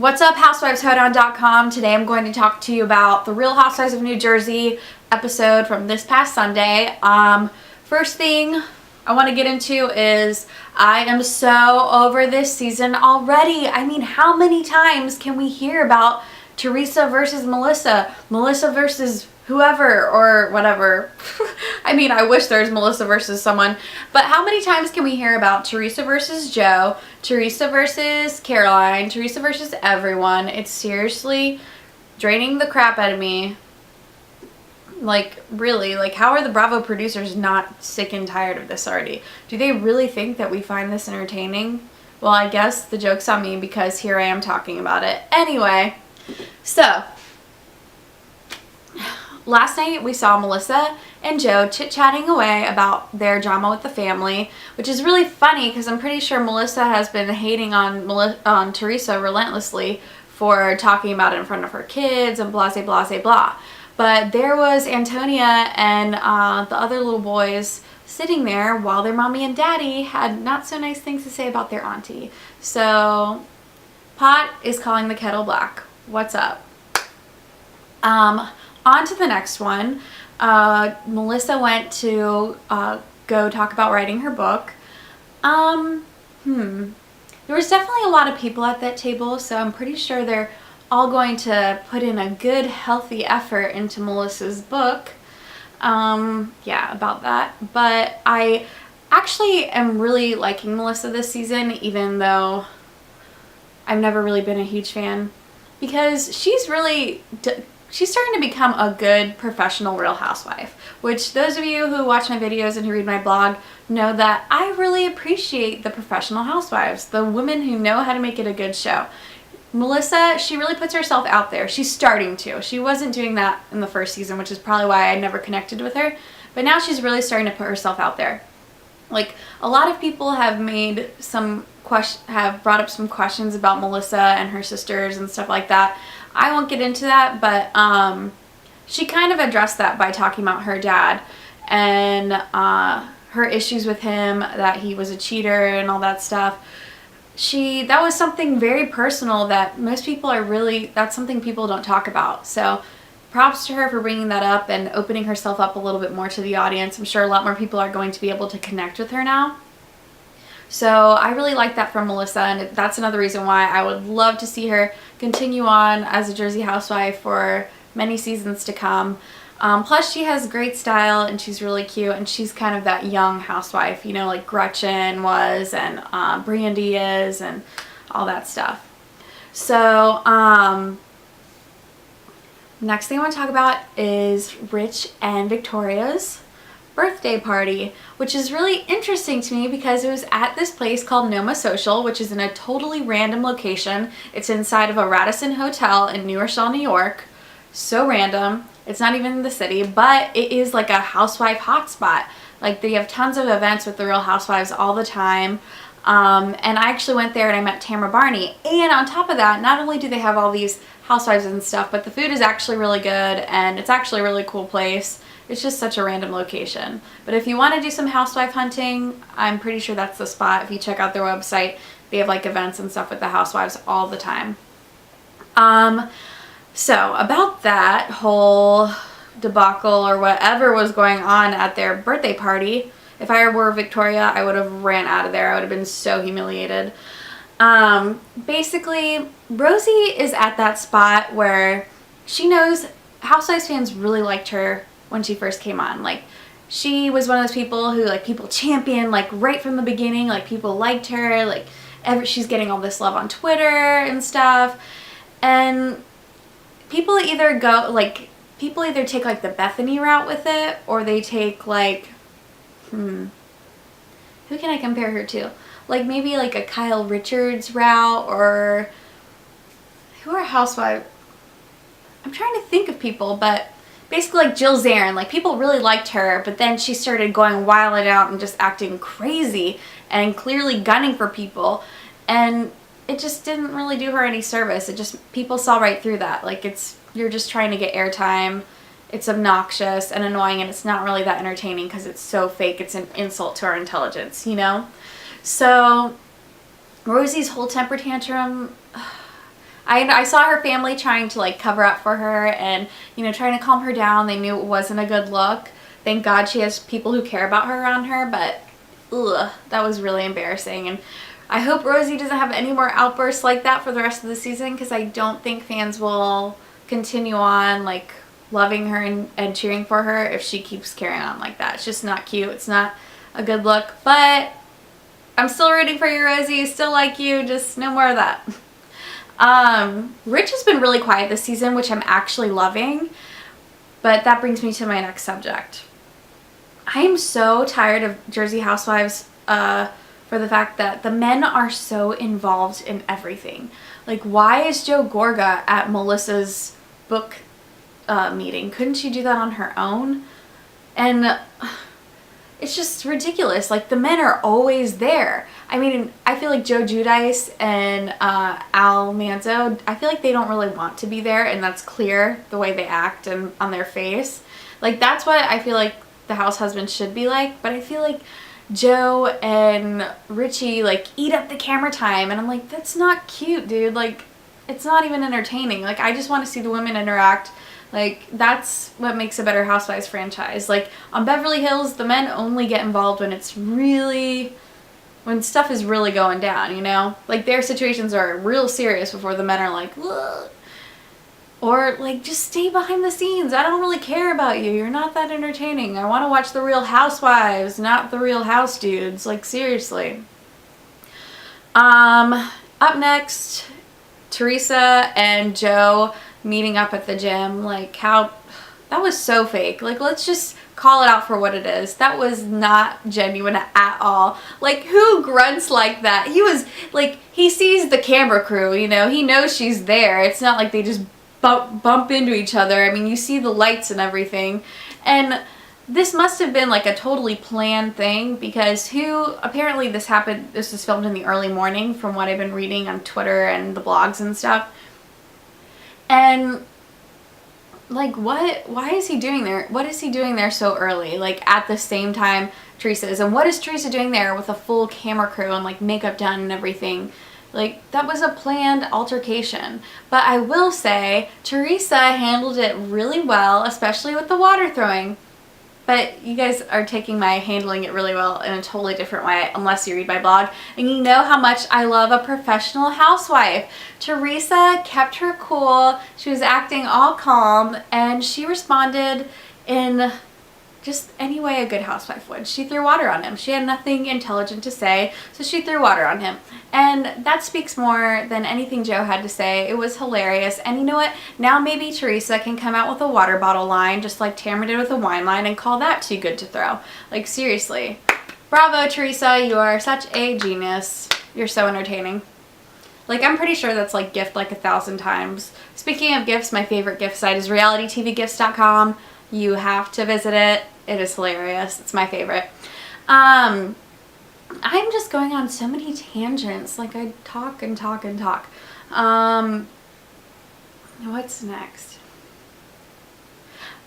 What's up, HousewivesHoedown.com? Today I'm going to talk to you about the Real Housewives of New Jersey episode from this past Sunday. First thing I want to get into is I am so over this season already. I mean, how many times can we hear about Teresa versus Melissa, Melissa versus whoever or whatever? I mean, I wish there's Melissa versus someone, but how many times can we hear about Teresa versus Joe, Teresa versus Caroline, Teresa versus everyone? It's seriously draining the crap out of me. Like, really, like, how are the Bravo producers not sick and tired of this already? Do they really think that we find this entertaining? Well, I guess the joke's on me because here I am talking about it. Anyway, so last night we saw Melissa and Joe chit-chatting away about their drama with the family, which is really funny because I'm pretty sure Melissa has been hating on Teresa relentlessly for talking about it in front of her kids and blah, blah, blah, blah. But there was Antonia and the other little boys sitting there while their mommy and daddy had not so nice things to say about their auntie. So pot is calling the kettle black. What's up? On to the next one. Melissa went to go talk about writing her book. There was definitely a lot of people at that table, so I'm pretty sure they're all going to put in a good, healthy effort into Melissa's book. Yeah, about that. But I actually am really liking Melissa this season, even though I've never really been a huge fan, because she's starting to become a good professional Real Housewife, which those of you who watch my videos and who read my blog know that I really appreciate the professional housewives, the women who know how to make it a good show. Melissa, she really puts herself out there. She's starting to. She wasn't doing that in the first season, which is probably why I never connected with her, but now she's really starting to put herself out there. Like, a lot of people have brought up some questions about Melissa and her sisters and stuff like that. I won't get into that, but she kind of addressed that by talking about her dad and her issues with him, that he was a cheater and all that stuff. That was something very personal that most people that's something people don't talk about. So props to her for bringing that up and opening herself up a little bit more to the audience. I'm sure a lot more people are going to be able to connect with her now. So I really like that from Melissa, and that's another reason why I would love to see her continue on as a Jersey housewife for many seasons to come. Plus she has great style and she's really cute, and she's kind of that young housewife, you know, like Gretchen was and Brandy is and all that stuff. So next thing I want to talk about is Rich and Victoria's birthday party, which is really interesting to me because it was at this place called Noma Social, which is in a totally random location. It's inside of a Radisson Hotel in New Rochelle, New York. So random. It's not even in the city, but it is like a housewife hotspot. Like, they have tons of events with the Real Housewives all the time. And I actually went there and I met Tamara Barney. And on top of that, not only do they have all these housewives and stuff, but the food is actually really good and it's actually a really cool place. It's just such a random location. But if you want to do some housewife hunting, I'm pretty sure that's the spot. If you check out their website, they have like events and stuff with the housewives all the time. So about that whole debacle or whatever was going on at their birthday party, if I were Victoria, I would have ran out of there. I would have been so humiliated. Basically, Rosie is at that spot where she knows Housewives fans really liked her when she first came on. Like, she was one of those people who, like, people championed, like, right from the beginning. Like, people liked her. Like, she's getting all this love on Twitter and stuff. And people either take like the Bethany route with it, or they take like, who can I compare her to? Like, maybe like a Kyle Richards route, or who are housewives? I'm trying to think of people, but basically like Jill Zarin. Like, people really liked her, but then she started going wild out and just acting crazy and clearly gunning for people, and it just didn't really do her any service. People saw right through that. Like, you're just trying to get airtime. It's obnoxious and annoying, and it's not really that entertaining because it's so fake. It's an insult to our intelligence, you know? So Rosie's whole temper tantrum, I saw her family trying to like cover up for her and, you know, trying to calm her down. They knew it wasn't a good look. Thank God she has people who care about her around her, but ugh, that was really embarrassing. And I hope Rosie doesn't have any more outbursts like that for the rest of the season, because I don't think fans will continue on like loving her and cheering for her if she keeps carrying on like that. It's just not cute. It's not a good look, but I'm still rooting for you, Rosie. Still like you, just no more of that. Rich has been really quiet this season, which I'm actually loving, but that brings me to my next subject. I am so tired of Jersey Housewives for the fact that the men are so involved in everything. Like, why is Joe Gorga at Melissa's book meeting? Couldn't she do that on her own? And it's just ridiculous. Like, the men are always there. I mean, I feel like Joe Giudice and Al Manzo, I feel like they don't really want to be there, and that's clear the way they act and on their face. Like, that's what I feel like the house husband should be like, but I feel like Joe and Richie like eat up the camera time, and I'm like, that's not cute, dude. Like, it's not even entertaining. Like, I just want to see the women interact. Like, that's what makes a better Housewives franchise. Like, on Beverly Hills, the men only get involved when it's really, when stuff is really going down, you know? Like, their situations are real serious before the men are like, ugh. Or, like, just stay behind the scenes. I don't really care about you. You're not that entertaining. I want to watch the Real Housewives, not the Real House dudes. Like, seriously. Up next, Teresa and Joe meeting up at the gym. Like, how... that was so fake. Like, let's just call it out for what it is. That was not genuine at all. Like, who grunts like that? He was, like, he sees the camera crew, you know? He knows she's there. It's not like they just bump into each other. I mean, you see the lights and everything, and this must have been like a totally planned thing, because apparently this happened, this was filmed in the early morning from what I've been reading on Twitter and the blogs and stuff. And like, why is he doing there? What is he doing there so early, like at the same time Teresa is? And what is Teresa doing there with a full camera crew and like makeup done and everything? Like, that was a planned altercation. But I will say, Teresa handled it really well, especially with the water throwing. But you guys are taking my handling it really well in a totally different way, unless you read my blog. And you know how much I love a professional housewife. Teresa kept her cool. She was acting all calm, and she responded in just any way a good housewife would. She threw water on him. She had nothing intelligent to say, so she threw water on him. And that speaks more than anything Joe had to say. It was hilarious. And you know what? Now maybe Teresa can come out with a water bottle line, just like Tamara did with a wine line, and call that too good to throw. Like, seriously. Bravo, Teresa. You are such a genius. You're so entertaining. Like, I'm pretty sure that's like gift like 1,000 times. Speaking of gifts, my favorite gift site is realitytvgifts.com. You have to visit it. It is hilarious. It's my favorite. I'm just going on so many tangents. Like, I talk and talk and talk. What's next?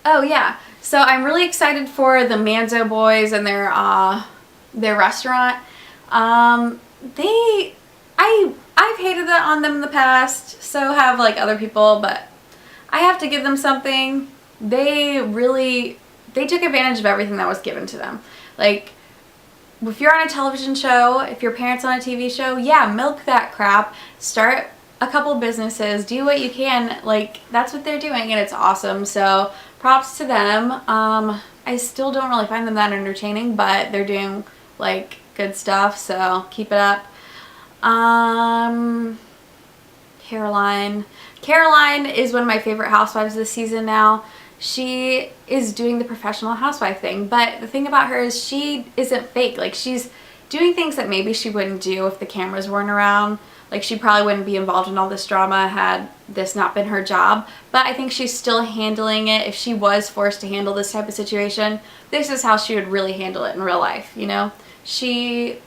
Oh yeah. So I'm really excited for the Manzo boys and their restaurant. I've hated that on them in the past. So have like other people, but I have to give them something. They took advantage of everything that was given to them. Like, if you're on a television show, if your parents on a TV show, yeah, milk that crap. Start a couple businesses. Do what you can. Like, that's what they're doing, and it's awesome. So props to them. I still don't really find them that entertaining, but they're doing like good stuff. So keep it up. Caroline is one of my favorite housewives this season now. She is doing the professional housewife thing, but the thing about her is she isn't fake. Like, she's doing things that maybe she wouldn't do if the cameras weren't around. Like, she probably wouldn't be involved in all this drama had this not been her job, but I think she's still handling it. If she was forced to handle this type of situation, this is how she would really handle it in real life, you know? She's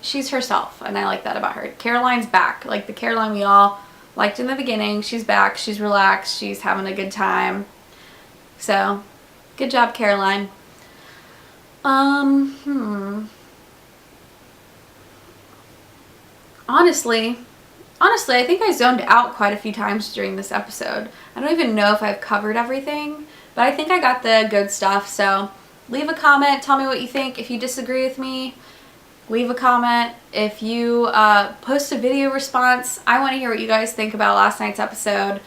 herself, and I like that about her. Caroline's back. Like, the Caroline we all liked in the beginning. She's back. She's relaxed. She's having a good time. So, good job, Caroline. Honestly, honestly, I think I zoned out quite a few times during this episode. I don't even know if I've covered everything, but I think I got the good stuff. So leave a comment, tell me what you think. If you disagree with me, leave a comment. If you post a video response, I want to hear what you guys think about last night's episode.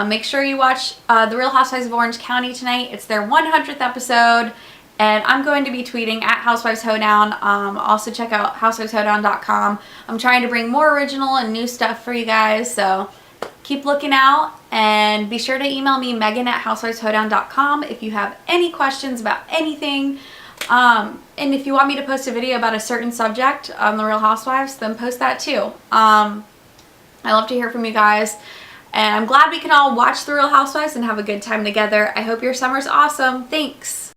Make sure you watch The Real Housewives of Orange County tonight. It's their 100th episode, and I'm going to be tweeting at HousewivesHoedown. Also check out HousewivesHoedown.com. I'm trying to bring more original and new stuff for you guys, so keep looking out, and be sure to email me, Megan at HousewivesHoedown.com, if you have any questions about anything. And if you want me to post a video about a certain subject on The Real Housewives, then post that too. I love to hear from you guys, and I'm glad we can all watch The Real Housewives and have a good time together. I hope your summer's awesome. Thanks.